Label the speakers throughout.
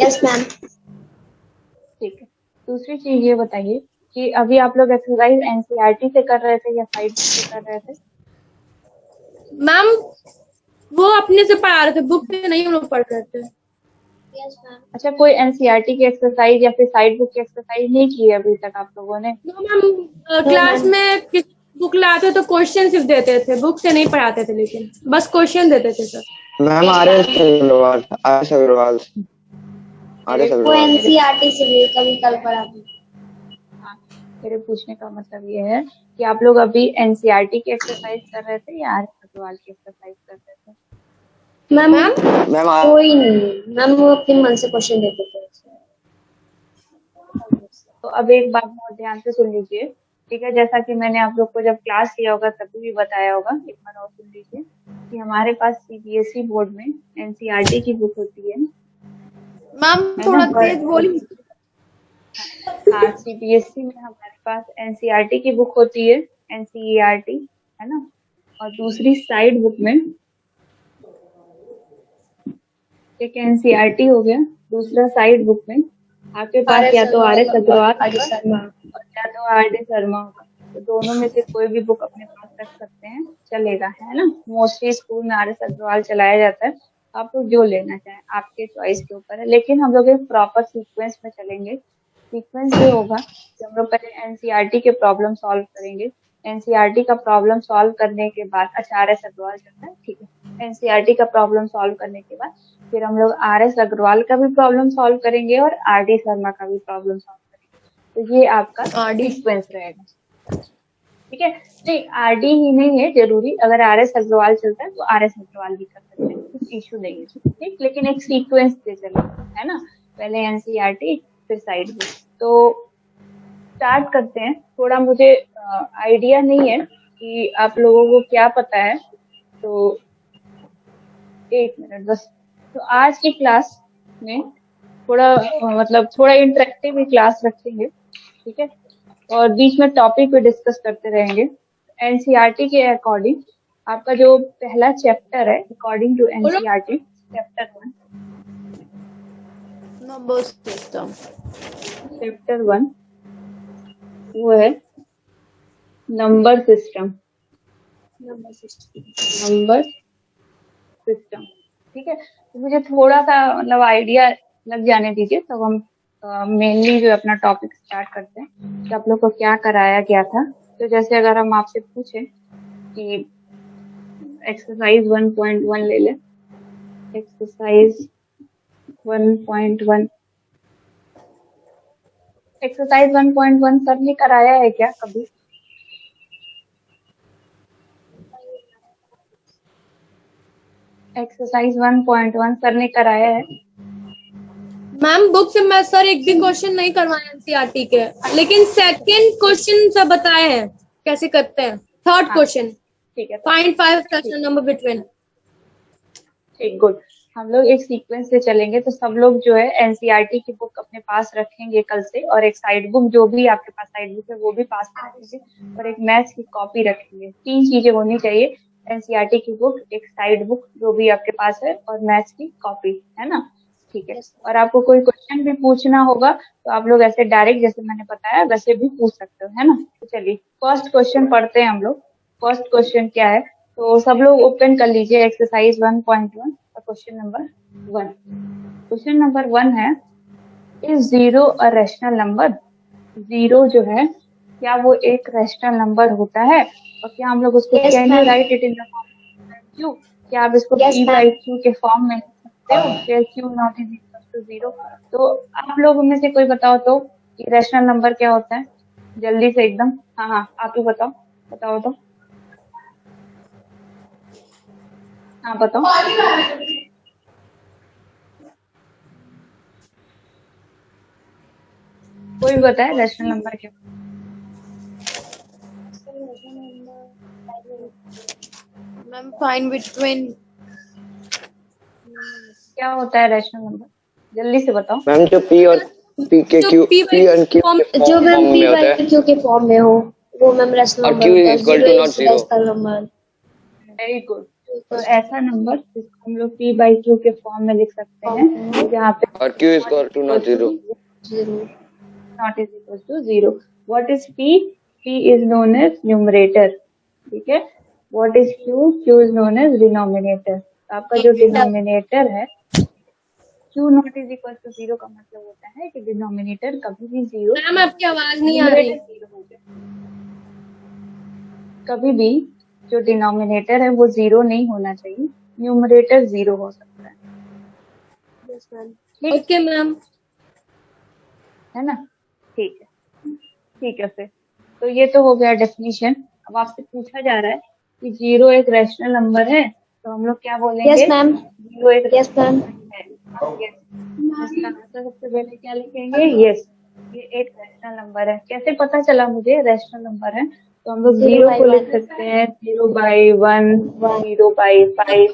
Speaker 1: Yes ma'am.
Speaker 2: ठीक है। दूसरी चीज ये बताइए कि अभी आप लोग एक्सरसाइज एनसीईआरटी से कर रहे थे या साइड से कर रहे थे?
Speaker 3: मैम वो अपने से पढ़ा रहे थे, बुक से नहीं हम लोग पढ़ रहे थे।
Speaker 1: Yes ma'am.
Speaker 2: अच्छा, कोई एनसीईआरटी की एक्सरसाइज या फिर साइड बुक की एक्सरसाइज नहीं की है अभी तक आप लोगों ने?
Speaker 3: मैम क्लास में बुक लाते तो क्वेश्चन सिर्फ देते थे, बुक से नहीं पढ़ाते थे, लेकिन बस क्वेश्चन देते थे सर।
Speaker 4: मैम आरएस अग्रवाल
Speaker 1: वो एनसीईआरटी से भी कभी कल पढ़ाते।
Speaker 2: मेरे पूछने का मतलब ये है कि आप लोग अभी एनसीईआरटी की एक्सरसाइज कर रहे थे या आर अग्रवाल की एक्सरसाइज कर रहे थे?
Speaker 1: मैम कोई नहीं मैम, वो अपने मन से क्वेश्चन देते थे।
Speaker 2: तो अब एक बात बहुत ध्यान से सुन लीजिए, ठीक है? जैसा कि मैंने आप लोग को जब क्लास किया होगा तभी भी बताया होगा, एक बार और सुन लीजिए कि हमारे पास सीबीएसई बोर्ड में एनसीईआरटी की बुक होती है।
Speaker 3: मैम थोड़ा तेज बोलिए।
Speaker 2: हाँ, सीबीएसई में हमारे पास एनसीईआरटी की बुक होती है, एनसीईआरटी, है ना? और दूसरी साइड बुक में एक एनसीईआरटी हो गया, दूसरा साइड बुक में आपके पास या तो आर एस अग्रवाल या तो आर डी शर्मा होगा। तो दोनों में से कोई भी बुक अपने पास रख सकते हैं, चलेगा, है ना? मोस्टली स्कूल में आर एस अग्रवाल चलाया जाता है, आप लोग जो लेना चाहें आपके चॉइस के ऊपर है। लेकिन हम लोग एक प्रॉपर सीक्वेंस में चलेंगे। सीक्वेंस ये होगा कि हम लोग पहले एनसीईआरटी के प्रॉब्लम सॉल्व करेंगे। एनसीईआरटी का प्रॉब्लम सॉल्व करने के बाद, अच्छा आर एस अग्रवाल चलता है, ठीक है? एनसीईआरटी का प्रॉब्लम सॉल्व करने के बाद फिर हम लोग आर एस अग्रवाल का भी प्रॉब्लम सॉल्व करेंगे और आर डी शर्मा का भी प्रॉब्लम सॉल्व करेंगे। तो ये आपका सीक्वेंस रहेगा, ठीक है? नहीं, आर डी ही नहीं है जरूरी, अगर आर एस अग्रवाल चलता है तो आर एस अग्रवाल भी कर सकते हैं, कुछ इशू नहीं है, ठीक? लेकिन एक सीक्वेंस से चलेगा, है ना? पहले एनसीईआरटी फिर साइड बुक। तो स्टार्ट करते हैं। थोड़ा मुझे आइडिया नहीं है कि आप लोगों को क्या पता है, तो एक मिनट बस। तो आज की क्लास में थोड़ा मतलब थोड़ा इंटरेक्टिव क्लास रखेंगे, ठीक है? और बीच में टॉपिक पे डिस्कस करते रहेंगे। एनसीईआरटी के अकॉर्डिंग आपका जो पहला चैप्टर है, according to NCERT chapter 1,
Speaker 3: number system,
Speaker 2: chapter 1 वो है नंबर सिस्टम, ठीक है? तो मुझे थोड़ा सा मतलब आइडिया लग जाने दीजिए, तब हम मेनली जो अपना टॉपिक स्टार्ट करते हैं कि आप लोग को क्या कराया गया था। तो जैसे अगर हम आपसे पूछे कि एक्सरसाइज 1.1 ले ले, एक्सरसाइज 1.1, एक्सरसाइज 1.1 सर ने कराया है क्या कभी? एक्सरसाइज 1.1 सर ने कराया है?
Speaker 3: मैम बुक से मैं सर एक भी क्वेश्चन नहीं करवाए एनसीईआरटी के, लेकिन सेकंड क्वेश्चन सब बताए हैं कैसे करते हैं। थर्ड क्वेश्चन,
Speaker 2: ठीक है,
Speaker 3: फाइंड 5 रैशनल नंबर बिटवीन।
Speaker 2: ठीक, गुड। हम लोग एक सीक्वेंस से चलेंगे, तो सब लोग जो है एनसीईआरटी की बुक अपने पास रखेंगे कल से, और एक साइड बुक जो भी आपके पास साइड बुक है वो भी पास रखेंगे, और एक मैथ्स की कॉपी रखेंगे। 3 चीजें होनी चाहिए, एनसीईआरटी की बुक, एक साइड बुक जो भी आपके पास है, और मैथ्स की कॉपी, है ना? ठीक है। और आपको कोई क्वेश्चन भी पूछना होगा तो आप लोग ऐसे डायरेक्ट जैसे मैंने बताया वैसे भी पूछ सकते हो, है ना? तो चलिए फर्स्ट क्वेश्चन पढ़ते हैं हम लोग। फर्स्ट क्वेश्चन क्या है, तो सब लोग ओपन कर लीजिए एक्सरसाइज 1.1 का क्वेश्चन नंबर 1। क्वेश्चन नंबर 1 है, इज 0 अ रैशनल नंबर? 0 जो है क्या वो एक रैशनल नंबर होता है? और क्या हम लोग उसको can you right it in the form Q? क्या आप इसको p बाई q के फॉर्म में लिख सकते हो, where q not is equal to 0? तो आप लोगों में से कोई बताओ तो कि रैशनल नंबर क्या होता है, जल्दी से एकदम। हाँ, आप ही बताओ तो। हाँ बताओ। कोई भी बताए रैशनल नंबर क्या?
Speaker 3: मैम फाइंड बिटवीन
Speaker 2: क्या होता है रैशनल नंबर, जल्दी से बताओ।
Speaker 4: मैम जो p और p के q p and q
Speaker 1: जो मैम p बाई q के फॉर्म में हो वो ma'am rational number
Speaker 4: q equal to not 0।
Speaker 2: Very good. तो ऐसा नंबर जिसको हम लोग p by q के फॉर्म में लिख सकते हैं, जहाँ पे
Speaker 4: और q is equal to not 0.
Speaker 2: not is equal to 0. What is p? p is known as numerator. ठीक है. What is q? q is known as denominator. तो आपका जो डिनोमिनेटर है, q not is equal to 0 का मतलब होता है कि डिनोमिनेटर कभी भी 0,
Speaker 3: मैम आपकी आवाज नहीं आ रही।
Speaker 2: कभी भी जो डिनोमिनेटर है वो 0 नहीं होना चाहिए, न्यूमरेटर 0 हो सकता है।
Speaker 3: ओके मैम,
Speaker 2: है ना? ठीक है, ठीक है। फिर तो ये तो हो गया डेफिनेशन। अब आपसे पूछा जा रहा है कि 0 एक रैशनल नंबर है, तो हम लोग क्या बोलेंगे?
Speaker 1: यस मैम,
Speaker 2: 0 एक
Speaker 1: यस मैम,
Speaker 2: है। इसका आंसर सबसे पहले क्या लिखेंगे? यस, ये एक रैशनल नंबर है। कैसे पता चला मुझे रैशनल नंबर है? तो हम लोग 0 को लिख सकते हैं 0 by 1, 0 by 5,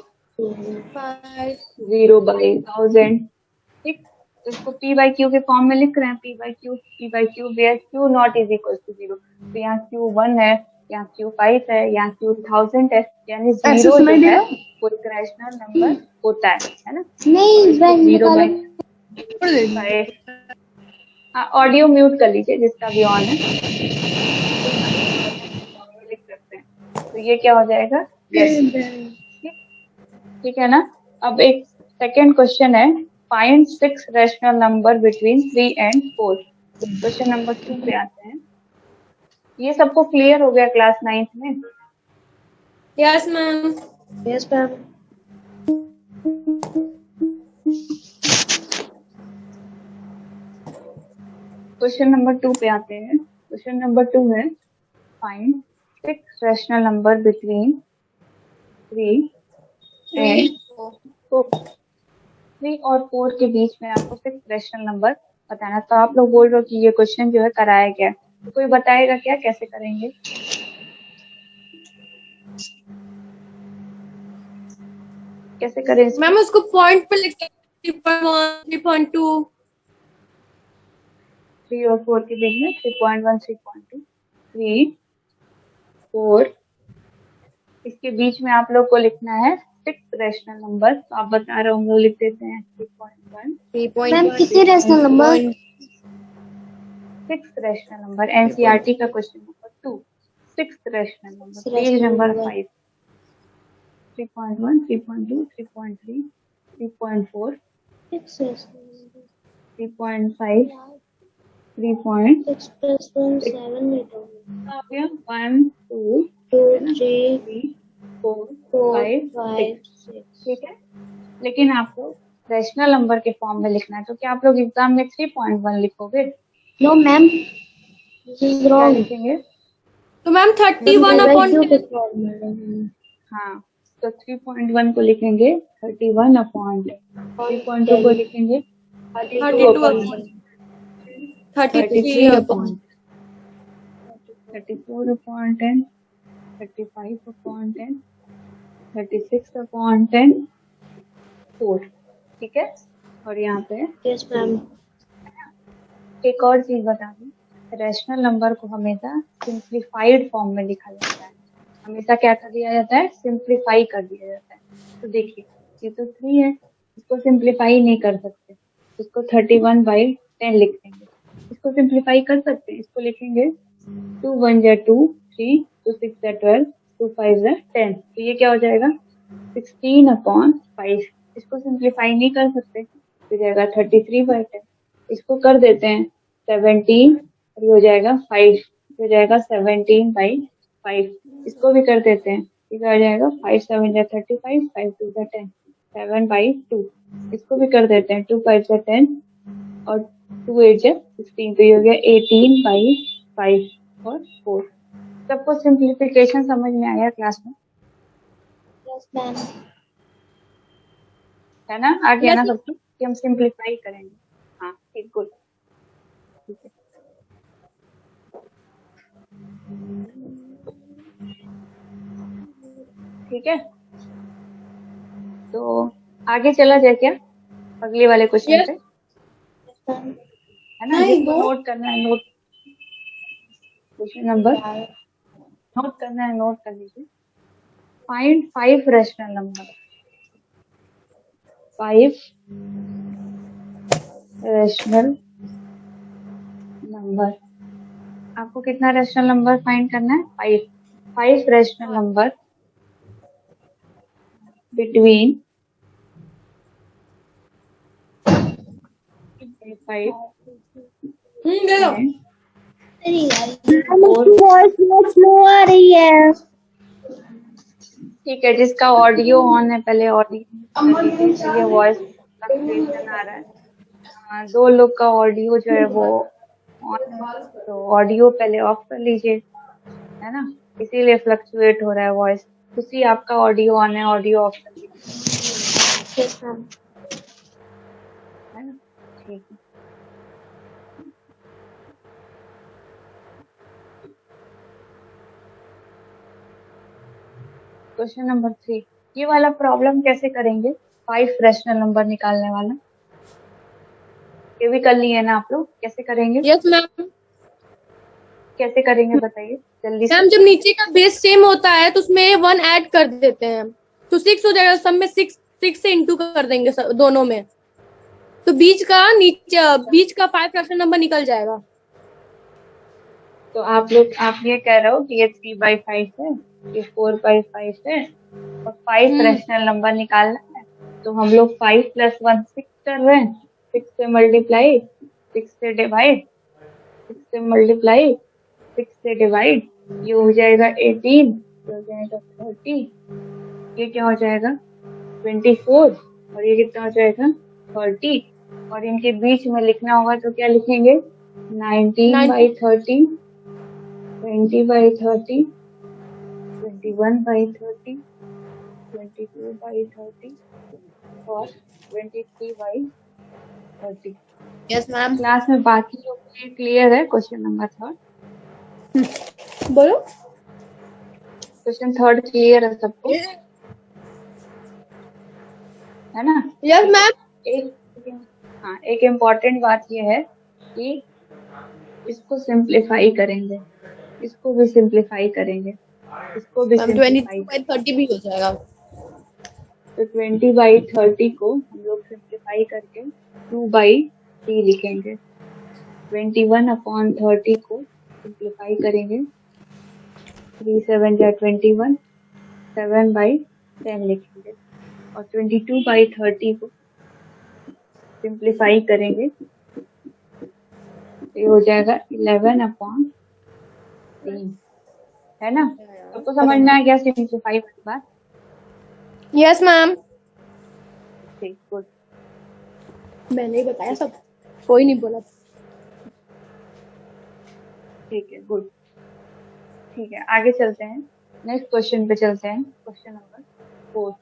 Speaker 2: 0 by 1000। ठीक, तो इसको p by q के फॉर्म में लिख रहे हैं, p by q where q not is equal to 0। तो यहाँ q 1 है, यहाँ q 5 है, यहाँ q 1000 है, यानी 0 जो है वो एक रैशनल नंबर होता है ना?
Speaker 1: नहीं
Speaker 2: 0 by 5। ऑडियो म्यूट कर लीजिए जिसका भी ऑन है, लिख सकते हैं। तो ये क्या हो जाएगा? यस। ठीक है ना? अब एक सेकेंड क्वेश्चन है, find 6 rational number between 3 and 4। Question number 2 पे आते हैं। ये सबको क्लियर हो गया क्लास 9th में?
Speaker 3: Yes ma'am,
Speaker 1: yes ma'am,
Speaker 2: question number 2 पे आते हैं। क्वेश्चन नंबर 2 है, find 6 rational number between 3 and 4। 3 और 4 के बीच में आपको 6 रैशनल नंबर बताना। तो आप लोग बोल रहे हो कि ये क्वेश्चन जो है कराया गया, तो कोई बताएगा क्या कैसे करेंगे? कैसे करें?
Speaker 3: मैम उसको पॉइंट पे लिख 3.1, 3.2।
Speaker 2: 3 और 4 के बीच में 3.1, 3.2, 3, 4, इसके बीच में आप लोग को लिखना है 6 रैशनल नंबर। तो आप बता रहे हो, हम लोग लिख देते हैं 3.1।
Speaker 1: मैम कितने rational number?
Speaker 2: 6 rational number, NCERT का question number 2, 6 rational number, page number 5। 3.1, 3.2, 3.3, 3.4, 3.5, 3.6, 1, 2, 3, 4, 5, 6। ठीक है, लेकिन आपको रैशनल नंबर के फॉर्म में लिखना है। तो क्या आप लोग एग्जाम में 3.1 लिखोगे?
Speaker 1: नो मैम, दिस इज
Speaker 2: क्या
Speaker 1: रॉन्ग।
Speaker 2: लिखेंगे?
Speaker 3: तो मैम 31/10।
Speaker 2: हाँ, तो 3.1 को लिखेंगे 31/10। 3.2 को लिखेंगे
Speaker 3: 32/10, 33/10,
Speaker 2: 34/10, 35/10, 36/10, 4। ठीक है, और यहाँ पे
Speaker 1: यस मैम,
Speaker 2: एक और चीज बता दूं, रैशनल नंबर को हमेशा सिंप्लीफाइड फॉर्म में लिखा जाता है। हमेशा क्या कर दिया जाता है? सिंप्लीफाई कर दिया जाता है। तो देखिए, ये तो 3 है, इसको सिंप्लीफाई नहीं कर सकते, इसको 31/10 लिख देंगे। इसको सिंप्लीफाई कर सकते हैं, इसको लिखेंगे 2 1 जा 2, 3, 2 6 जा 12, 2 5 जा 10। तो ये क्या हो जाएगा? 16/5। इसको सिंप्लीफाई नहीं कर सकते, तो जाएगा 33/10। इसको कर देते हैं 17, और ये हो जाएगा 5, हो जाएगा 17/5। इसको भी कर देते हैं, ये क्या हो जाएगा? 5 7 जा 35, 5 2 जा 10, 7/2। इसको भी कर देते हैं, 2 5 जा 10, और 2 8 जा 16। तो ये हो गया 18/5 और 4। सबको सिंप्लीफिकेशन समझ में आया क्लास में?
Speaker 1: यस मैम,
Speaker 2: है ना? आ गया ना सबको कि हम सिंप्लीफाई करेंगे? हाँ, ठीक, गुड। ठीक है, ठीक है, तो आगे चला जाए क्या अगले वाले क्वेश्चन पे? है ना, जिसको नोट करना है नोट, क्वेश्चन नंबर नोट करना है नोट कर लीजिए। Find 5 rational number, 5 rational number. आपको कितना रैशनल नंबर फाइंड करना है? 5 रैशनल नंबर बिटवीन 5
Speaker 3: दे दो।
Speaker 2: and
Speaker 1: वॉइस बहुत स्लो आ रही है।
Speaker 2: ठीक है, जिसका ऑडियो ऑन है पहले ऑडियो, ये वॉइस फ्लक्चुएशन आ रहा है। हाँ, 2 लोग का ऑडियो जो है वो ऑन है, तो ऑडियो पहले ऑफ कर लीजिए, है ना, इसीलिए फ्लक्चुएट हो रहा है वॉइस। उसी आपका ऑडियो ऑन है, ऑडियो ऑफ कर लीजिए,
Speaker 1: यस मैम।
Speaker 2: है ना। ठीक है, क्वेश्चन नंबर 3, ये वाला प्रॉब्लम कैसे करेंगे? 5 रैशनल नंबर निकालने वाला, ये भी कर लिए ना आप लोग? कैसे करेंगे?
Speaker 3: Yes ma'am.
Speaker 2: कैसे करेंगे बताइए जल्दी से।
Speaker 3: मैम जब नीचे का बेस सेम होता है तो उसमें 1 ऐड कर देते हैं, तो 6 हो जाएगा। सब में 6 से इंटू कर देंगे दोनों में, तो बीच का 5 रैशनल नंबर निकल जाएगा।
Speaker 2: तो आप ये कह रहे हो कि ये 3/5 है, ये 4/5 है, और 5 रैशनल नंबर निकालना है। तो हम लोग 5 + 1 6 कर रहे हैं, 6 से मल्टीप्लाई, 6 से डिवाइड, 6 से मल्टीप्लाई, 6 से डिवाइड, ये हो जाएगा 18, ये हो जाएगा 30, ये क्या हो जाएगा 24, और ये कितना हो जाएगा 30, और इनके बीच में लिखना होगा तो क्या लिखेंगे? 19/30, 20/30, 21/30, 22/30 और 23/30।
Speaker 3: Yes ma'am.
Speaker 2: क्लास में बाकी लोग के क्लियर है? क्वेश्चन नंबर 3,
Speaker 3: बोलो।
Speaker 2: क्वेश्चन 3 क्लियर है सबको, है ना?
Speaker 3: Yes ma'am.
Speaker 2: एक इम्पॉर्टेंट बात ये है कि इसको सिंप्लीफाई करेंगे, इसको भी सिंप्लीफाई करेंगे, इसको भी सिंप्लीफाई।
Speaker 3: 22/30 भी हो जाएगा।
Speaker 2: तो 20/30 को हम लोग सिंप्लीफाई करके 2/3 लिखेंगे। 21/30 को सिंप्लीफाई करेंगे, 3 7 जा 21, 7/10 लिखेंगे, और 22/30 को सिंप्लीफाई करेंगे, ये हो जाएगा 11/3, है ना? सबको समझना है क्या सिंप्लीफाई वाली बात?
Speaker 3: Yes ma'am.
Speaker 2: ठीक, गुड।
Speaker 3: मैंने ही बताया सब, कोई नहीं बोला।
Speaker 2: ठीक है, गुड। ठीक है, आगे चलते हैं, नेक्स्ट क्वेश्चन पे चलते हैं। क्वेश्चन नंबर 4,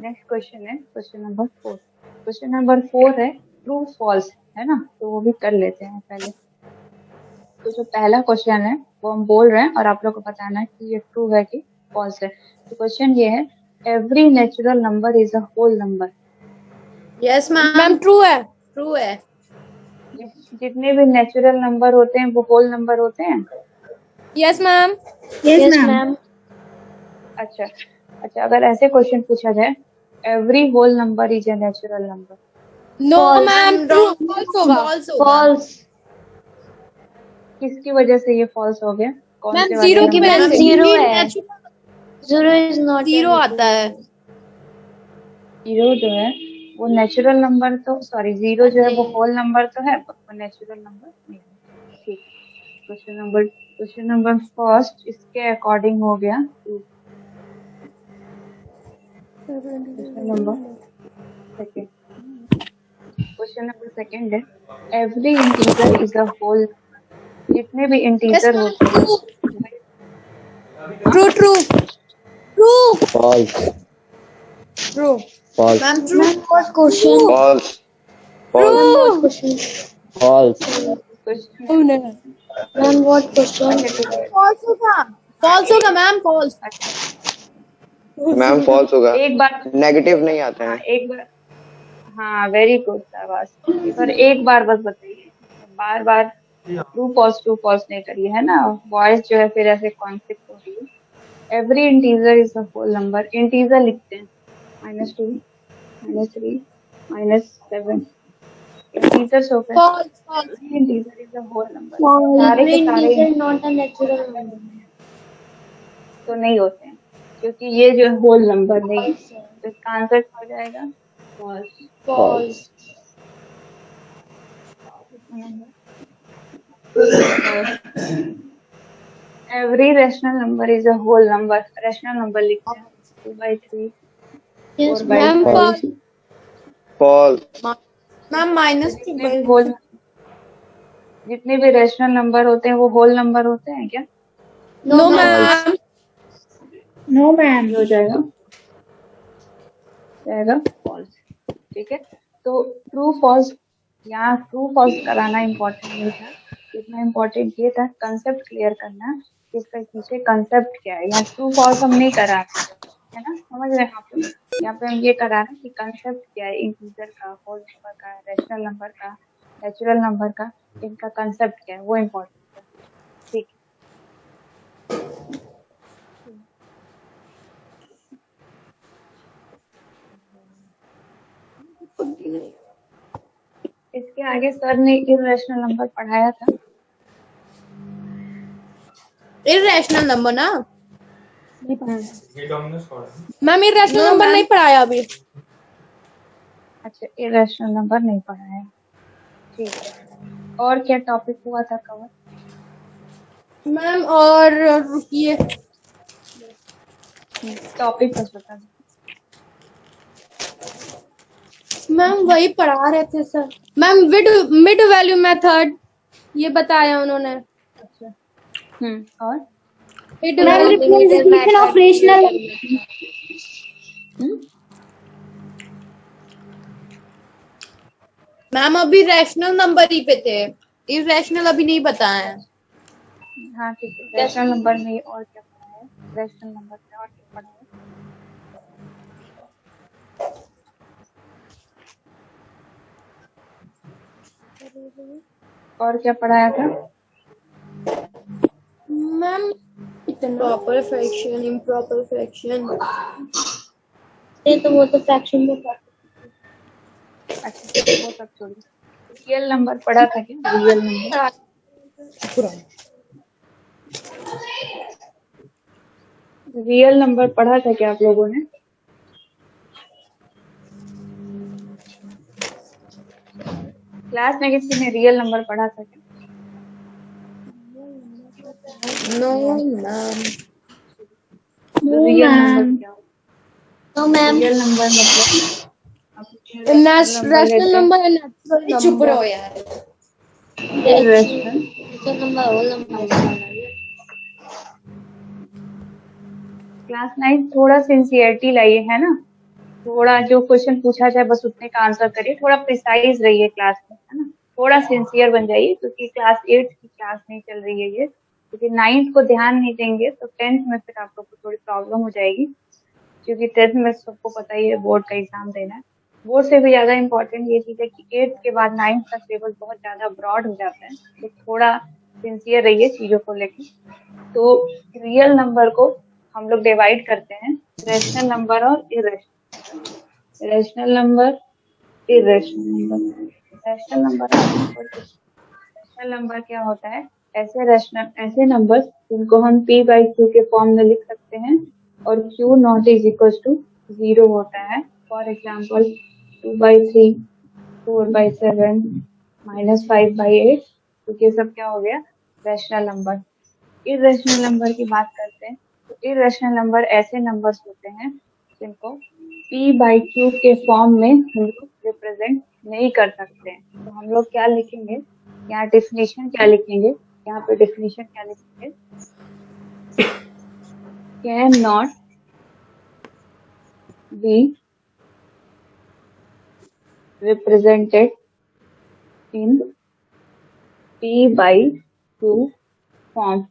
Speaker 2: नेक्स्ट क्वेश्चन है क्वेश्चन नंबर 4। क्वेश्चन नंबर 4 है ट्रू फॉल्स, है ना, तो वो भी कर लेते हैं पहले। तो जो पहला क्वेश्चन है वो हम बोल रहे हैं और आप लोग को बताना है कि ये ट्रू है कि फॉल्स है। तो क्वेश्चन ये है, every natural number is a whole number.
Speaker 3: Yes ma'am. True है, ट्रू है।
Speaker 2: जितने भी नेचुरल नंबर होते हैं वो होल नंबर होते हैं।
Speaker 3: Yes ma'am.
Speaker 1: Yes ma'am.
Speaker 2: अच्छा, अगर ऐसे क्वेश्चन पूछा जाए, every whole number is a natural number.
Speaker 3: No ma'am, true false होगा।
Speaker 1: फॉल्स।
Speaker 2: किसकी वजह से ये फॉल्स हो गया? कौन
Speaker 3: मैम
Speaker 2: से वाले
Speaker 3: जीरो की
Speaker 2: नंबर?
Speaker 3: वजह से।
Speaker 1: जीरो है। जीरो इज नॉट,
Speaker 3: जीरो आता है।
Speaker 2: जीरो जो है वो नेचुरल नंबर, तो सॉरी, जीरो जो है वो होल नंबर तो है, वो नेचुरल नंबर नहीं है। ठीक, क्वेश्चन नंबर फर्स्ट इसके अकॉर्डिंग हो गया। क्वेश्चन नंबर सेकंड है, every integer is a whole. जितने भी इंटीजर होते हैं,
Speaker 3: true true true
Speaker 4: false,
Speaker 3: true
Speaker 4: false,
Speaker 3: ma'am. True.
Speaker 1: What question?
Speaker 4: False,
Speaker 1: ma'am
Speaker 4: false,
Speaker 1: what question?
Speaker 4: False,
Speaker 1: ma'am what question?
Speaker 3: False होगा, false होगा ma'am, false.
Speaker 4: Ma'am false होगा,
Speaker 2: एक बार
Speaker 4: negative नहीं आता है।
Speaker 2: एक बार, हाँ वेरी गुड शाबाश। एक बार बस बताइए, बार बार ट्रू फॉल्स नहीं करिए, है ना, वॉइस जो है फिर ऐसे कॉन्फ्लिक्ट हो रही है। Every integer is a whole number, integer लिखते हैं -2, -3, -7, इंटीजर्स हो गए।
Speaker 3: false false
Speaker 2: every integer is a whole number,
Speaker 1: False.
Speaker 2: सारे के
Speaker 1: Every
Speaker 2: सारे
Speaker 1: integer not a natural number.
Speaker 2: तो नहीं होते हैं, क्योंकि ये जो होल नंबर नहीं है,
Speaker 1: False.
Speaker 2: तो इसका आंसर क्या हो जाएगा? False.
Speaker 1: False.
Speaker 2: Every rational number is a whole number, rational number लिखते हैं 2/3,
Speaker 1: Yes,
Speaker 3: 'मैम4/5। false
Speaker 4: false
Speaker 3: मैम माइनस
Speaker 2: जितने भी होल, जितने भी रैशनल नंबर होते हैं वो होल नंबर होते हैं क्या?
Speaker 3: No
Speaker 1: ma'am.
Speaker 3: Ma'am
Speaker 2: no ma'am, हो जाएगा फॉल्स। ठीक है, तो ट्रू फॉल्स, यहाँ ट्रू फॉल्स कराना इम्पोर्टेंट नहीं था, इतना इम्पोर्टेंट ये था कंसेप्ट क्लियर करना कि इसका पीछे कंसेप्ट क्या है। यहाँ ट्रू फॉल्स हम नहीं करा रहे, है ना, समझ रहे हैं आप लोग? यहाँ पे हम ये करा रहे हैं कि कंसेप्ट क्या है, इंटीजर का, होल नंबर का, रैशनल नंबर का, नेचुरल नंबर का, इनका कंसेप्ट क्या है वो इम्पोर्टेंट है। ठीक है, इसके आगे सर ने इर्रेशनल नंबर पढ़ाया था।
Speaker 3: इरेशनल नंबर ना
Speaker 2: हम्म,
Speaker 3: ma'am irrational
Speaker 1: No,
Speaker 3: number
Speaker 1: ma'am.
Speaker 3: नहीं पढ़ाया अभी।
Speaker 2: अच्छा, इरेशनल नंबर नहीं पढ़ाया, ठीक है। और क्या टॉपिक हुआ था कवर?
Speaker 3: मैम और रुकिए
Speaker 2: टॉपिक बस बता दो।
Speaker 3: मैम वही पढ़ा रहे थे sir. Ma'am mid value method ये बताया उन्होंने।
Speaker 2: अच्छा, और
Speaker 3: mid
Speaker 1: Ma'am,
Speaker 3: value
Speaker 1: definition of rational.
Speaker 3: Ma'am अभी रैशनल नंबर ही पे थे, इरेशनल अभी नहीं बताया है।
Speaker 2: हाँ ठीक है, रैशनल नंबर में और क्या पढ़ाया? रैशनल नंबर में और क्या पढ़ाया? और क्या पढ़ाया था?
Speaker 3: Ma'am proper fraction, improper fraction,
Speaker 1: ये तो वो तो फ्रैक्शन में पढ़ते
Speaker 2: अच्छा, वो सब छोड़िए। रियल नंबर पढ़ा था क्या? रियल नंबर, रियल नंबर पढ़ा था क्या आप लोगों ने? क्लास में किसी ने रियल नंबर पढ़ा था क्या?
Speaker 3: No ma'am.
Speaker 2: तो रियल नंबर क्या होता
Speaker 1: No,
Speaker 2: है?
Speaker 1: ma'am.
Speaker 2: रियल नंबर मतलब आप irrational नंबर
Speaker 3: रैशनल
Speaker 2: लेते हैं,
Speaker 3: नंबर है नेचुरल चुप रहो यार।
Speaker 2: irrational।
Speaker 1: Natural number, whole number.
Speaker 2: Class 9 थोड़ा सिंसियरिटी लाइए, है ना, थोड़ा जो क्वेश्चन पूछा जाए बस उतने का आंसर करिए, थोड़ा प्रिसाइज रहिए क्लास में, है ना, थोड़ा सिंसियर बन जाइए, क्योंकि क्लास 8 की क्लास नहीं चल रही है ये, क्योंकि 9th को ध्यान नहीं देंगे तो 10th में फिर आप लोग को थोड़ी प्रॉब्लम हो जाएगी, क्योंकि 10th में सबको पता ही है बोर्ड का एग्जाम देना है। बोर्ड से भी ज्यादा इम्पोर्टेंट ये चीज है कि 8th के बाद 9th का सिलेबस बहुत ज्यादा ब्रॉड हो जाता है, तो थोड़ा सिंसियर रहिए चीजों को लेकर। तो रियल नंबर को हम लोग डिवाइड करते हैं रैशनल नंबर और irrational. Rational number, irrational number. Rational number rational number क्या होता है? ऐसे नंबर्स जिनको हम p/q के फॉर्म में लिख सकते हैं और q not is equal to 0 होता है। फॉर एग्जाम्पल 2/3, 4/7, -5/8, तो ये सब क्या हो गया? Rational number. इरेशनल नंबर की बात करते हैं, तो इरेशनल नंबर ऐसे नंबर्स होते हैं जिनको p/q के फॉर्म में हम लोग रिप्रेजेंट नहीं कर सकते हैं। तो हम लोग क्या लिखेंगे यहाँ? डेफिनेशन क्या लिखेंगे यहाँ पे? डेफिनेशन क्या लिखेंगे? Can not be represented in p/q form.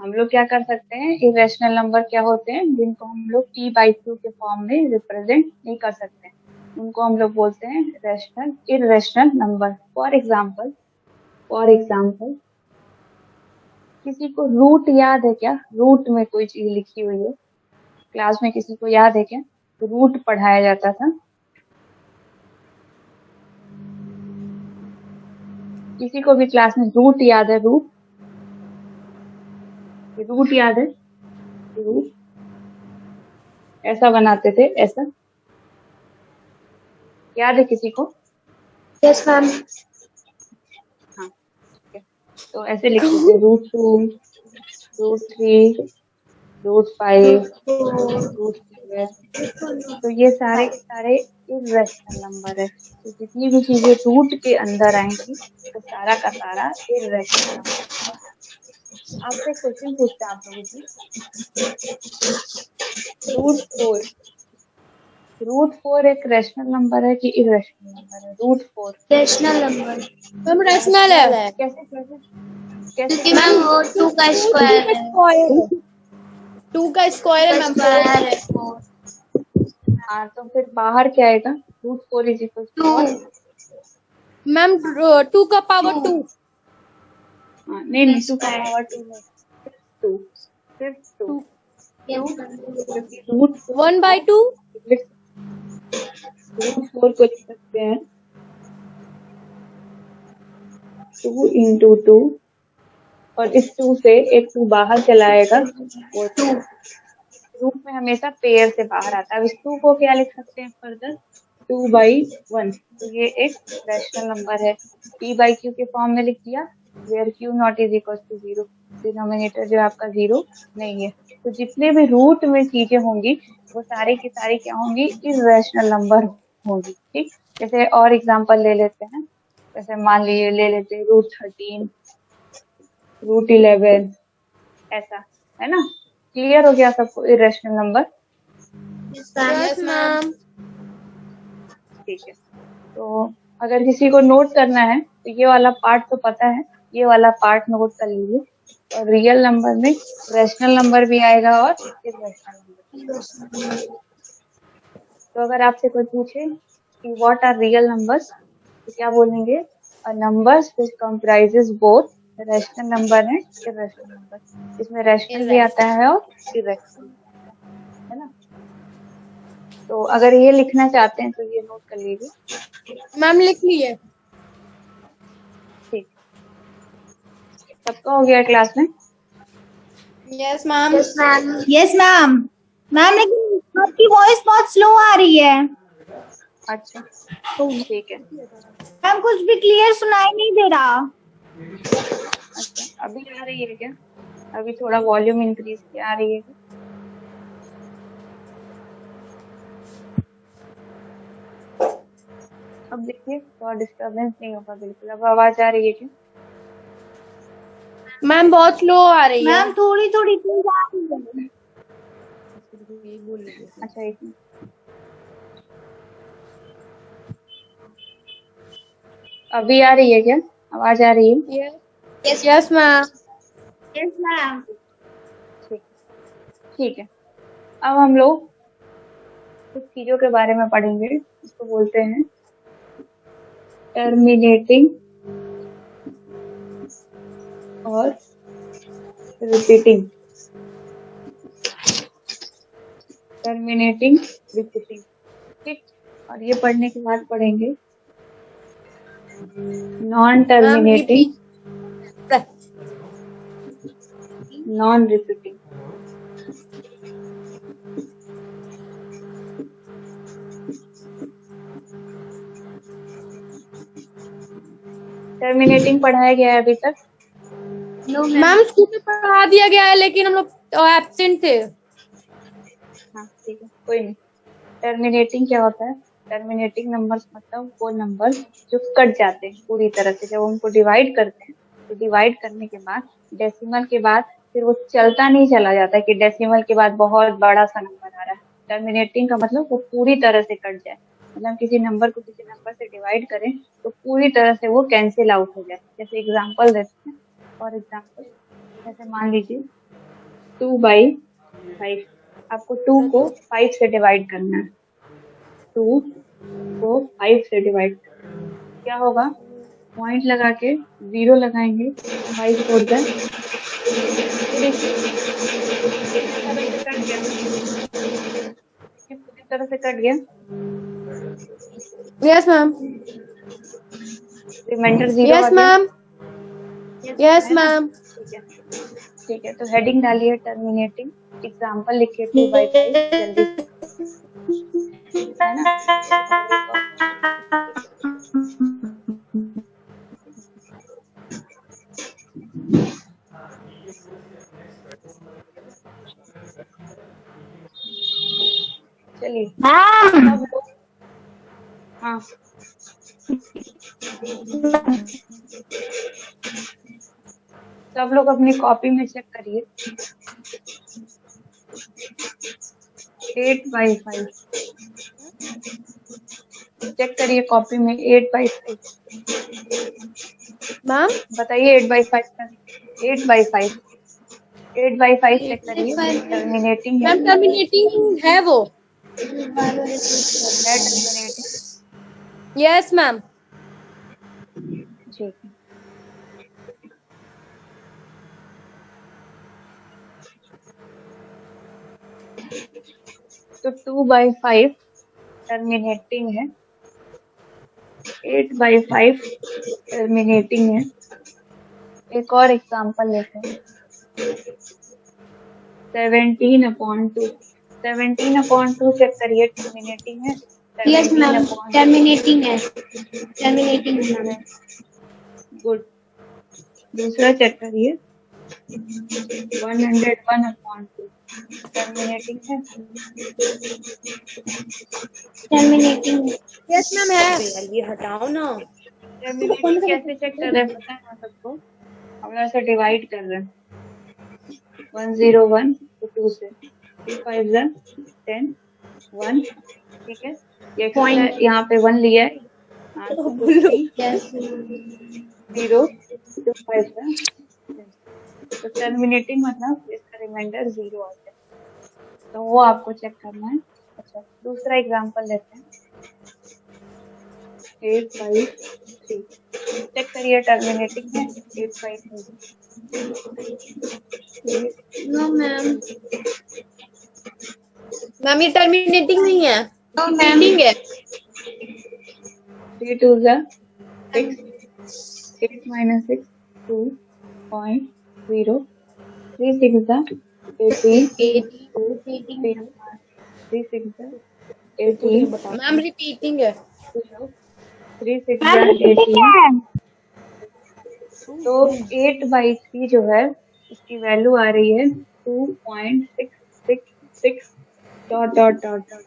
Speaker 2: हम लोग क्या कर सकते हैं? इरेशनल नंबर क्या होते हैं जिनको हम लोग p/q के फॉर्म में रिप्रेजेंट नहीं कर सकते हैं, उनको हम लोग बोलते हैं rational irrational number. For example किसी को रूट याद है क्या? रूट में कोई चीज लिखी हुई है क्लास में, किसी को याद है क्या? रूट पढ़ाया जाता था। किसी को भी क्लास में रूट याद है? रूट, रूट याद है? रूट ऐसा बनाते थे, ऐसा याद है किसी को?
Speaker 1: Yes ma'am.
Speaker 2: हाँ ठीक है, तो ऐसे लिखते थे √2, √3, √5, √7। तो ये सारे के सारे इर्रेशनल नंबर है। तो जितनी भी चीजें रूट के अंदर आएंगी तो सारा का सारा इर्रेशनल नंबर। आपसे क्वेश्चन पूछते हैं आप लोगों से, √4, √4 एक रैशनल नंबर है कि इर्रेशनल नंबर है? √4
Speaker 1: रैशनल नंबर,
Speaker 3: मैम रैशनल है
Speaker 2: कैसे कैसे कैसे?
Speaker 1: क्योंकि मैम वो 2 का स्क्वायर है।
Speaker 3: 2 का स्क्वायर है मैम।
Speaker 1: स्क्वायर है 4।
Speaker 2: हाँ, तो फिर बाहर क्या आएगा? √4 इज इक्वल टू
Speaker 1: 2।
Speaker 3: मैम 2 का पावर 2।
Speaker 2: नहीं नहीं, 2 का पावर 2 नहीं, सिर्फ 2 क्योंकि1/2। √4 को लिख सकते हैं 2 into 2, और इस 2 से एक 2 बाहर चला आएगा, वो 2 रूट में हमेशा पेयर से बाहर आता है। अब इस 2 को क्या लिख सकते हैं फर्दर? 2/1। तो ये एक रैशनल नंबर है। p/q के फॉर्म में लिख दिया, where q not is equal to 0। Denominator जो आपका 0 नहीं है। तो जितने भी रूट में चीजें होंगी वो सारी की सारी क्या होंगी? इर्रेशनल नंबर होंगी। ठीक, जैसे और एग्जांपल ले लेते हैं। जैसे मान लीजिए ले लेते हैं √13, √11, ऐसा है ना? क्लियर हो गया सबको इर्रेशनल नंबर?
Speaker 3: Yes ma'am.
Speaker 2: ठीक है, तो अगर किसी को नोट करना है तो ये वाला पार्ट तो पता है, ये वाला पार्ट नोट कर लीजिए। और रियल नंबर में रैशनल नंबर भी आएगा और इर्रेशनल नंबर। तो अगर आपसे कोई पूछे कि व्हाट आर रियल नंबर्स, तो क्या बोलेंगे? A numbers which comprises both rational number and irrational number. इसमें रैशनल भी आता है और इर्रेशनल, है ना? तो अगर ये लिखना चाहते हैं तो ये नोट कर लीजिए।
Speaker 3: मैम लिख लिए।
Speaker 2: ठीक, सबका हो गया क्लास में?
Speaker 3: Yes ma'am.
Speaker 1: Yes ma'am.
Speaker 5: Yes ma'am. Ma'am लेकिन आपकी वॉइस बहुत स्लो आ रही है।
Speaker 2: अच्छा ठीक है।
Speaker 5: मैम कुछ भी क्लियर सुनाई नहीं दे रहा।
Speaker 2: अच्छा, अभी आ रही है क्या? अभी थोड़ा वॉल्यूम इंक्रीज किया, आ रही है क्या? अब देखिए थोड़ा डिस्टरबेंस नहीं होगा बिल्कुल। अब आवाज आ रही है क्या?
Speaker 3: मैम बहुत स्लो आ रही है।
Speaker 5: मैम थोड़ी थोड़ी तेज आ रही है।
Speaker 2: अच्छा एक मिनट। अभी आ रही है क्या? आवाज आ रही है?
Speaker 3: Yes ma'am.
Speaker 5: Yes ma'am.
Speaker 2: ठीक, ठीक है। अब हम लोग कुछ चीजों के बारे में पढ़ेंगे, इसको बोलते हैं टर्मिनेटिंग और रिपीटिंग। टर्मिनेटिंग, रिपीटिंग, ठीक। और ये पढ़ने के बाद पढ़ेंगे non terminating, non repeating. Terminating पढ़ाया गया है अभी तक?
Speaker 3: मैम स्कूल में पढ़ा दिया गया है लेकिन हम लोग एब्सेंट थे।
Speaker 2: हाँ ठीक है, कोई नहीं। टर्मिनेटिंग क्या होता है? टर्मिनेटिंग नंबर्स मतलब वो नंबर जो कट जाते हैं पूरी तरह से। जब उनको डिवाइड करते हैं तो डिवाइड करने के बाद डेसिमल के बाद फिर वो चलता नहीं चला जाता है कि डेसिमल के बाद बहुत बड़ा सा नंबर आ रहा है। टर्मिनेटिंग का मतलब वो पूरी तरह से कट जाए, मतलब किसी नंबर को किसी नंबर से डिवाइड करें तो पूरी तरह से वो कैंसिल आउट हो जाए। जैसे एग्जांपल देते हैं, फॉर एग्जांपल जैसे मान लीजिए 2/5, आपको 2 को 5 से डिवाइड करना है। 2 को 5 से डिवाइड क्या होगा? पॉइंट लगा के 0 लगाएंगे, 5 4 जा पूरी तरह से कट गया।
Speaker 3: यस मैम,
Speaker 2: रिमाइंडर 0 आ
Speaker 3: यस
Speaker 2: गया।
Speaker 3: मैम, यस
Speaker 2: है ना?
Speaker 3: मैम।
Speaker 2: ठीक है, तो हेडिंग डालिए टर्मिनेटिंग, एग्जाम्पल लिखिए 2/5 जल्दी से, है ना? चलिए
Speaker 5: मैम
Speaker 2: सब लोग, हाँ सब लोग अपनी कॉपी में चेक करिए 8/5 चेक करिए कॉपी में 8/5
Speaker 3: मैम
Speaker 2: बताइए 8/5 का 8/5 चेक करिए टर्मिनेटिंग है
Speaker 3: मैम टर्मिनेटिंग है वो।
Speaker 2: टर्मिनेटिंग।
Speaker 3: Yes ma'am.
Speaker 2: ठीक है, तो 2/5 टर्मिनेटिंग है, 8/5 टर्मिनेटिंग है। एक और एग्जांपल लेते हैं 17/2 17/2 चेक करिए टर्मिनेटिंग है।
Speaker 1: यस मैम,
Speaker 2: 17/2
Speaker 1: टर्मिनेटिंग है, टर्मिनेटिंग है मैम।
Speaker 2: गुड। दूसरा चेक करिए 101/2 टर्मिनेटिंग है।
Speaker 1: टर्मिनेटिंग है।
Speaker 3: यस मैम है।
Speaker 2: ये हटाओ ना। टर्मिनेटिंग कैसे चेक कर रहे हैं पता है ना सबको? हम लोग ऐसे डिवाइड कर रहे हैं 101 to 2 से 3 5 10 1, ठीक है। ये एक्स्ट्रा यहाँ पे 1 लिया है, हाँ, तो 3
Speaker 1: यस
Speaker 2: 0 2 5 तो टर्मिनेटिंग मतलब इसका रिमाइंडर 0 आ जाए, तो वो आपको चेक करना है। अच्छा, दूसरा एग्जांपल लेते हैं 8/3 चेक करिए टर्मिनेटिंग है 8/3
Speaker 1: नो मैम,
Speaker 3: मैम ये टर्मिनेटिंग नहीं है,
Speaker 1: नो मैम,
Speaker 3: मीटिंग है।
Speaker 2: 3 2 6 8 minus 6 2.0 3 6 18 3 6 18
Speaker 3: मैम रिपीटिंग है।
Speaker 2: 3 6
Speaker 5: मैम
Speaker 2: 18
Speaker 5: है।
Speaker 2: तो 8/3 जो है उसकी वैल्यू आ रही है 2.666 डॉट डॉट डॉट डॉट।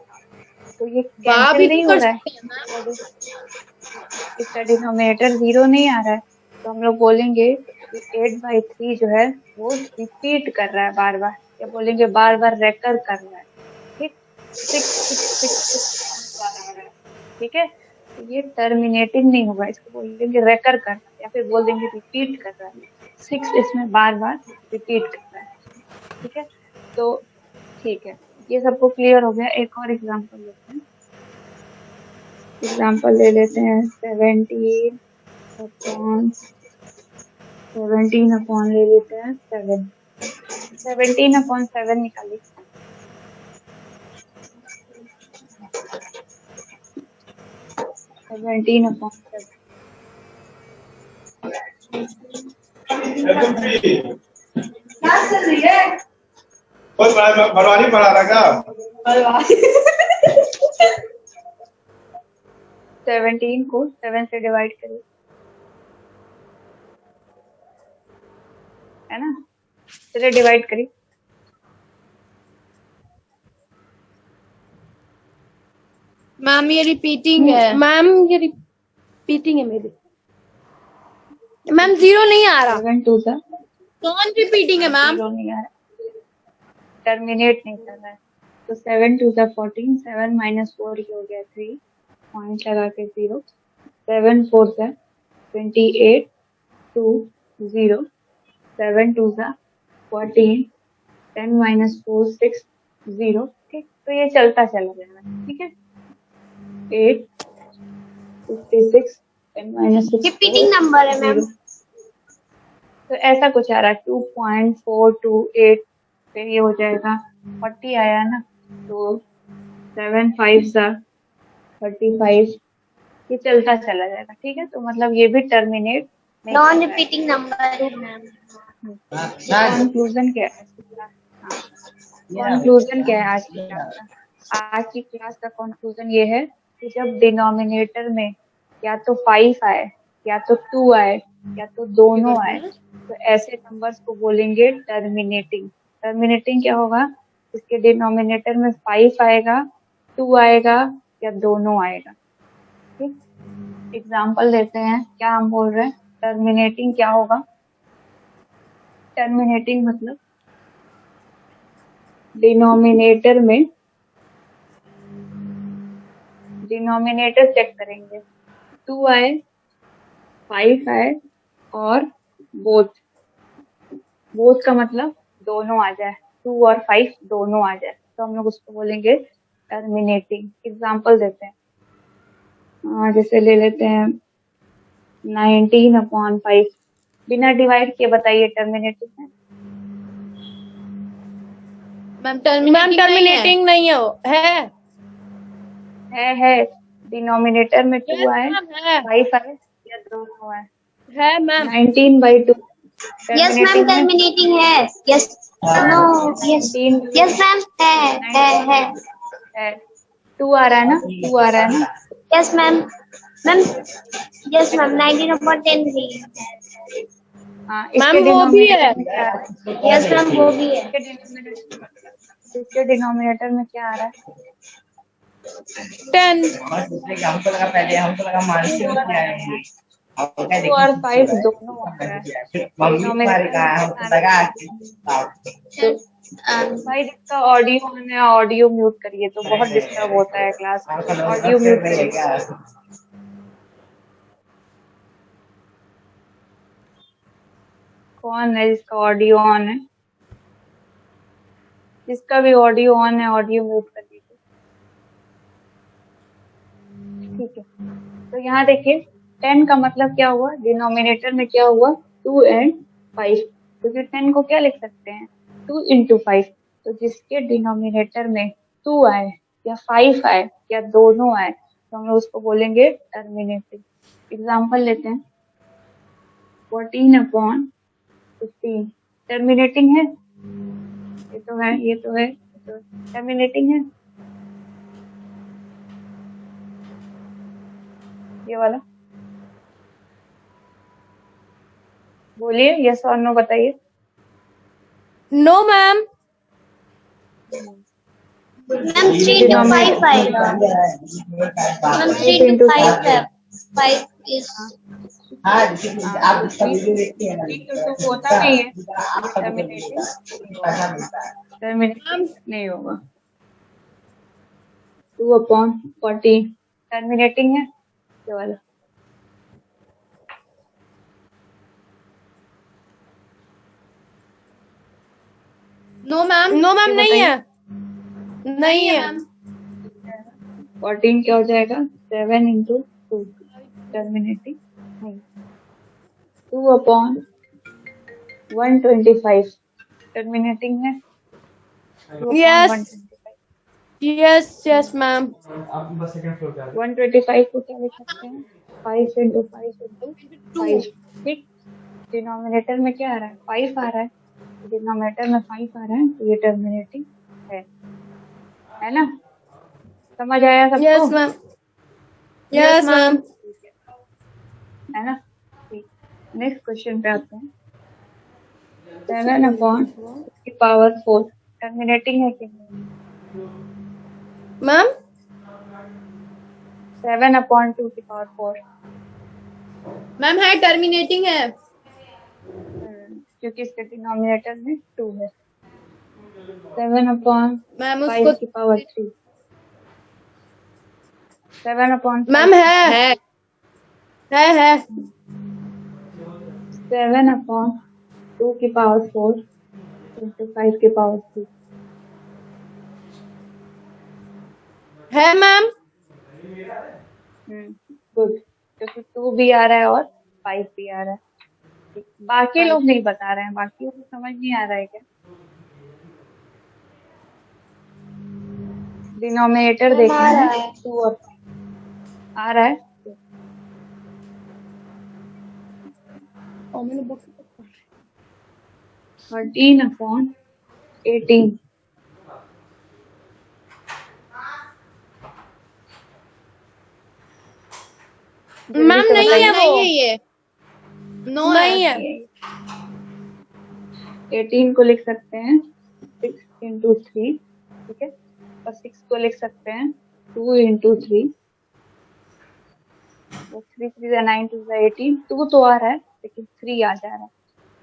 Speaker 2: तो ये
Speaker 3: वाह,
Speaker 2: कैंसिल
Speaker 3: भी
Speaker 2: नहीं
Speaker 3: तो
Speaker 2: हो
Speaker 3: कर
Speaker 2: रहा है,
Speaker 3: सकते हैं मैम।
Speaker 2: इसका डिनोमिनेटर 0 नहीं आ रहा है, तो हम लोग बोलेंगे कि 8/3 जो है वो रिपीट कर रहा है बार बार, या बोलेंगे बार बार रेकर कर रहा है। ठीक, 6 बार आ रहा है, ठीक है। तो ये टर्मिनेटिंग नहीं होगा, इसको बोलेंगे रेकर कर रहा है, या फिर बोल देंगे रिपीट कर रहा है। 6 इसमें बार बार रिपीट कर रहा है, ठीक है। तो ठीक है, ये सबको क्लियर हो गया। एक और एग्जाम्पल लेते हैं, एग्जाम्पल ले लेते हैं 17/17 ले लेते हैं 7 17/7 निकालिए। 17/7
Speaker 4: भरवानी पड़ा था क्या?
Speaker 2: 17 को 7 से डिवाइड करिए, है ना। चलिए डिवाइड करिए।
Speaker 3: मैम ये रिपीटिंग है। मैम ये रिपीटिंग है मेरी। मैम 0 नहीं आ रहा।
Speaker 2: 7 2 सा
Speaker 3: कौन रिपीटिंग है मैम?
Speaker 2: 0 नहीं आ रहा, टर्मिनेट नहीं कर रहा है। तो 7 2 सा 14 7 minus 4 ये हो गया 3 पॉइंट लगा के 0 7 4 सा 28 2 0 7 2 सा 14 10 minus 4 6 0, ठीक। तो ये चलता चला जाएगा, ठीक है। 8 56 10 minus 6
Speaker 1: रिपीटिंग नंबर है मैम।
Speaker 2: तो ऐसा कुछ आ रहा है 2.428, फिर ये हो जाएगा 40 आया ना, तो 7 5 35, ये चलता चला जाएगा। ठीक है, तो मतलब ये भी टर्मिनेट नहीं
Speaker 1: नॉन
Speaker 2: कर रहा है।
Speaker 1: रिपीटिंग नंबर है मैम।
Speaker 2: कंक्लूजन क्या है? कंक्लूजन क्या है आज की क्लास का? आज की क्लास का कंक्लूजन ये है कि जब डिनोमिनेटर में या तो 5 आए, या तो 2 आए, या तो दोनों आए, तो ऐसे नंबर्स को बोलेंगे टर्मिनेटिंग। टर्मिनेटिंग क्या होगा? इसके डिनोमिनेटर में 5 आएगा, 2 आएगा, या दोनों आएगा। ठीक, एग्जाम्पल देते हैं क्या हम बोल रहे हैं। टर्मिनेटिंग क्या होगा? टर्मिनेटिंग मतलब डिनोमिनेटर में, डिनोमिनेटर चेक करेंगे, 2 आए, 5 आए और बोथ का मतलब दोनों आ जाए, 2 और 5 दोनों आ जाए, तो हम लोग उसको बोलेंगे टर्मिनेटिंग। एग्जाम्पल देते हैं, जैसे ले लेते हैं 19/5, बिना डिवाइड किए बताइए टर्मिनेटिंग है?
Speaker 3: मैम टर्मिनेटिंग नहीं है वो,
Speaker 2: है। डिनोमिनेटर में 2 आए,
Speaker 3: मैम है
Speaker 2: 5 आए, या दोनों आए?
Speaker 3: मैम।
Speaker 2: 19/2
Speaker 1: यस मैम टर्मिनेटिंग है। Yes no yes yes ma'am है।
Speaker 2: 2 आ रहा है ना, 2 आ रहा है ना?
Speaker 1: Yes ma'am ma'am yes ma'am 19/10 भी।
Speaker 2: हाँ,
Speaker 3: मैम
Speaker 2: इसके
Speaker 3: वो भी है।
Speaker 2: डिनोमिनेटर में क्या आ रहा है?
Speaker 1: यस मैम वो भी है।
Speaker 2: इसके डिनोमिनेटर में क्या आ रहा है?
Speaker 3: 10।
Speaker 6: हमको लगा पहले, हमको लगा मानसी में क्या है।
Speaker 2: 2 और 5 दोनों आ रहा है।
Speaker 6: मम्मी का हमको लगा
Speaker 2: भाई जिसका ऑडियो ऑन है ऑडियो म्यूट करिए, तो बहुत डिस्टर्ब होता है क्लास में। ऑडियो म्यूट करिए। कौन है जिसका ऑडियो ऑन है? जिसका भी ऑडियो ऑन है ऑडियो म्यूट कर दीजिए। ठीक है, तो यहाँ देखिए 10 का मतलब क्या हुआ? डिनोमिनेटर में क्या हुआ? 2 and 5, तो फिर 10 को क्या लिख सकते हैं? 2 into 5। तो जिसके डिनोमिनेटर में 2 आए, या 5 आए, या दोनों आए, तो हम लोग उसको बोलेंगे टर्मिनेटिंग। एग्जाम्पल लेते हैं 14/15, टर्मिनेटिंग है? ये तो है, ये तो है, टर्मिनेटिंग है ये वाला। बोलिए यस और नो बताइए।
Speaker 3: No ma'am.
Speaker 1: मैम 3 into 5 आएगा। मैम 3 into 5 है। 5 is
Speaker 6: आप इसका वीडियो देखते हैं ना,
Speaker 2: तो होता नहीं है, टर्मिनेटिंग नहीं होगा। 2/40 टर्मिनेटिंग है ये वाला।
Speaker 3: नो मैम नहीं है, नहीं है।
Speaker 2: 14 क्या हो जाएगा? 7 into 2 टर्मिनेटिंग नहीं। 2/125 टर्मिनेटिंग है?
Speaker 3: Yes ma'am.
Speaker 2: 125 को क्या लिख सकते हैं? 5 into 5 into 5। ठीक, डिनोमिनेटर में क्या आ रहा है? 5 आ रहा है, डिनोमिनेटर में 5 आ रहा है, तो ये टर्मिनेटिंग है ना? समझ आया सबको?
Speaker 3: Yes ma'am.
Speaker 2: है ना? ठीक, नेक्स्ट क्वेश्चन पे आते हैं। 7/4 टर्मिनेटिंग है कि नहीं?
Speaker 3: मैम
Speaker 2: 7/2
Speaker 3: मैम है, टर्मिनेटिंग है।
Speaker 2: क्योंकि इसके डिनोमिनेटर में 2 है। 7/5
Speaker 3: मैम उसको
Speaker 2: 3 7/5
Speaker 3: मैम है
Speaker 2: 7/2 into 5
Speaker 3: है मैम।
Speaker 2: गुड, क्योंकि 2 भी आ रहा है और 5 भी आ रहा है। बाकी लोग नहीं बता रहे हैं, बाकी को समझ नहीं आ रहा है क्या? डिनोमिनेटर देखना
Speaker 1: आ रहा
Speaker 2: है,
Speaker 1: है।
Speaker 2: 2 और 5 आ रहा है।
Speaker 3: और मैंने बुक
Speaker 2: 13/18 जल्दी
Speaker 3: मैम
Speaker 2: से
Speaker 3: नहीं
Speaker 2: बताइए।
Speaker 3: है वो,
Speaker 1: ये नो
Speaker 3: नहीं है।
Speaker 2: 18 को लिख सकते हैं 6 into 3, ठीक है, और 6 को लिख सकते हैं 2 into 3, तो 3 3 9 2 18, 2 तो आ रहा है लेकिन 3 आ जा रहा है,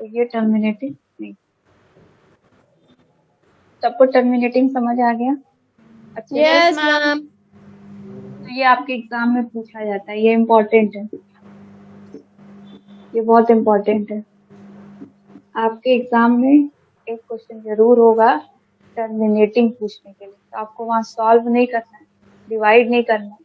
Speaker 2: तो ये टर्मिनेटिंग नहीं। सबको टर्मिनेटिंग समझ आ गया? अच्छे से।
Speaker 3: Yes ma'am.
Speaker 2: तो ये आपके एग्जाम में पूछा जाता है, ये इम्पोर्टेंट है, ये बहुत इम्पोर्टेंट है। आपके एग्जाम में एक क्वेश्चन जरूर होगा टर्मिनेटिंग पूछने के लिए, तो आपको वहां सॉल्व नहीं करना है, डिवाइड नहीं करना है।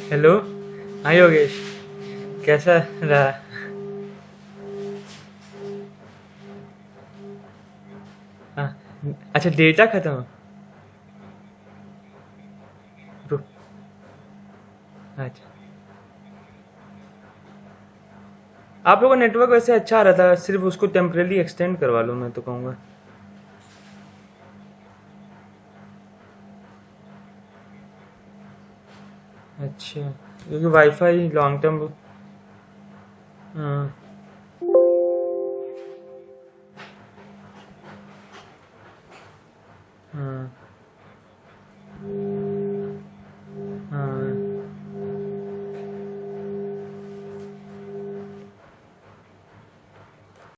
Speaker 7: हेलो, हाँ योगेश, कैसा रहा? हाँ, अच्छा डेटा खत्म। रुक, अच्छा, आप लोगों का नेटवर्क वैसे अच्छा आ रहा था, सिर्फ उसको टेम्परेली एक्सटेंड करवा लो, मैं तो कहूँगा। अच्छा, क्योंकि वाईफाई लॉन्ग टर्म। हाँ, हाँ।